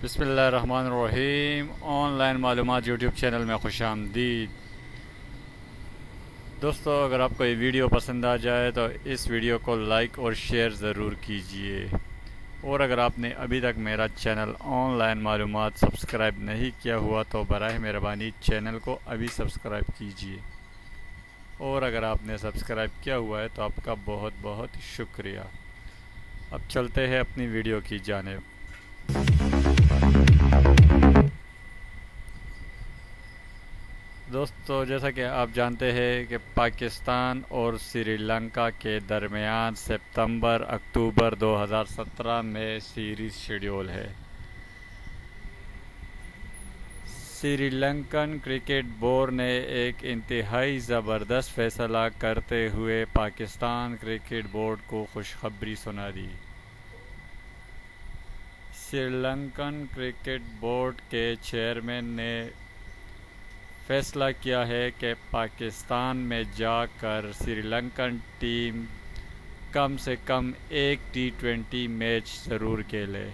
بسم اللہ الرحمن الرحیم۔ آن لائن معلومات یوٹیوب چینل میں خوش آمدید۔ دوستو، اگر آپ کو یہ ویڈیو پسند آ جائے تو اس ویڈیو کو لائک اور شیئر ضرور کیجئے، اور اگر آپ نے ابھی تک میرا چینل آن لائن معلومات سبسکرائب نہیں کیا ہوا تو براہ مہربانی چینل کو ابھی سبسکرائب کیجئے، اور اگر آپ نے سبسکرائب کیا ہوا ہے تو آپ کا بہت بہت شکریہ۔ اب چلتے ہیں اپنی ویڈیو کی جانب۔ دوستو، جیسا کہ آپ جانتے ہیں کہ پاکستان اور سری لنکا کے درمیان ستمبر اکتوبر 2017 میں سیریز شیڈول ہے۔ سری لنکن کرکٹ بورڈ نے ایک انتہائی زبردست فیصلہ کرتے ہوئے پاکستان کرکٹ بورڈ کو خوشخبری سنا دی۔ سری لنکن کرکٹ بورڈ کے چیئرمین نے فیصلہ کیا ہے کہ پاکستان میں جا کر سری لنکن ٹیم کم سے کم ایک ٹی-20 میچ ضرور کھیلے۔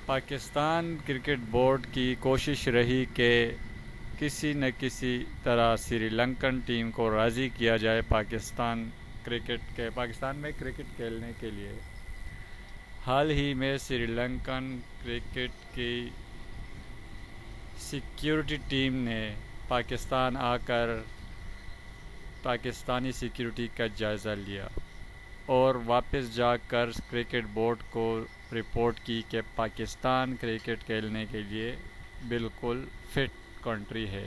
پاکستان کرکٹ بورڈ کی کوشش رہی کہ کسی نہ کسی طرح سری لنکن ٹیم کو راضی کیا جائے پاکستان میں کرکٹ کھیلنے کے لیے۔ حال ہی میں سری لنکن کرکٹ کی سیکیورٹی ٹیم نے پاکستان آ کر پاکستانی سیکیورٹی کا جائزہ لیا اور واپس جا کر کرکٹ بورڈ کو رپورٹ کی کہ پاکستان کرکٹ کھیلنے کے لیے بالکل فٹ کنٹری ہے۔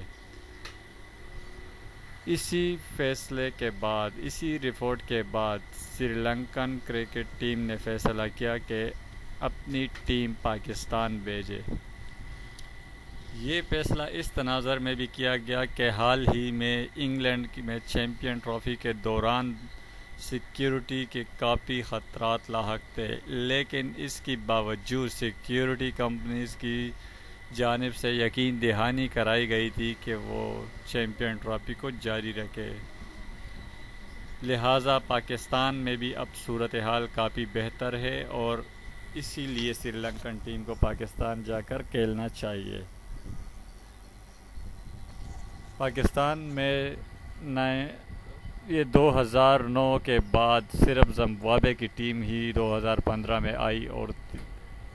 اسی فیصلے کے بعد، اسی رپورٹ کے بعد سری لنکن کرکٹ ٹیم نے فیصلہ کیا کہ اپنی ٹیم پاکستان بھیجے۔ یہ فیصلہ اس تناظر میں بھی کیا گیا کہ حال ہی میں انگلینڈ میں چیمپئن ٹرافی کے دوران سیکیورٹی کے کافی خطرات لاحق تھے، لیکن اس کے باوجود سیکیورٹی کمپنیز کی جانب سے یقین دہانی کرائی گئی تھی کہ وہ چیمپئن ٹرافی کو جاری رکھے۔ لہٰذا پاکستان میں بھی اب صورتحال کافی بہتر ہے اور اسی لیے سری لنکن ٹیم کو پاکستان جا کر کھیلنا چاہیے۔ پاکستان میں یہ 2009 کے بعد صرف زمبابوے کی ٹیم ہی 2015 میں آئی اور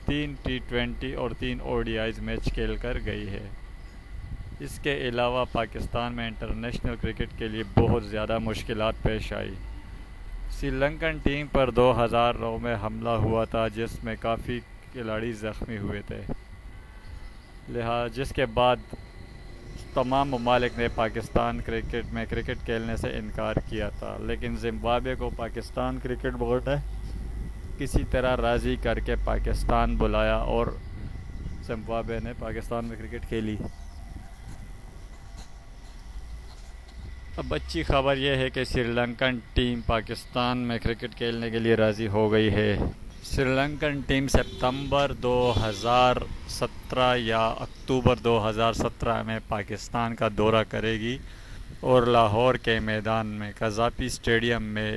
3 ٹی-20 اور 3 ODIs میچ کھیل کر گئی ہے۔ اس کے علاوہ پاکستان میں انٹرنیشنل کرکٹ کے لیے بہت زیادہ مشکلات پیش آئی۔ سری لنکن ٹیم پر 2009 میں حملہ ہوا تھا جس میں کافی کھلاڑی زخمی ہوئے تھے، جس کے بعد تمام ممالک نے پاکستان میں کرکٹ کھیلنے سے انکار کیا تھا، لیکن زمبابوے کو پاکستان کرکٹ بورڈ نے کسی طرح راضی کر کے پاکستان بلایا اور زمبابوے نے پاکستان میں کرکٹ کھیلی۔ اب اچھی خبر یہ ہے کہ سری لنکن ٹیم پاکستان میں کرکٹ کھیلنے کے لیے راضی ہو گئی ہے۔ سری لنکن ٹیم ستمبر 2017 یا اکتوبر 2017 میں پاکستان کا دورہ کرے گی اور لاہور کے میدان میں قذافی اسٹیڈیم میں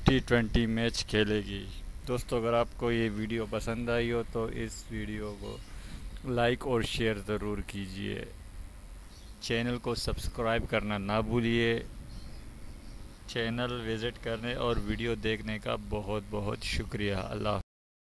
ٹی-20 میچ کھیلے گی۔ دوستو، اگر آپ کو یہ ویڈیو پسند آئی ہو تو اس ویڈیو کو لائک اور شیئر ضرور کیجئے۔ چینل کو سبسکرائب کرنا نہ بھولیے۔ چینل وزٹ کرنے اور ویڈیو دیکھنے کا بہت بہت شکریہ۔ اللہ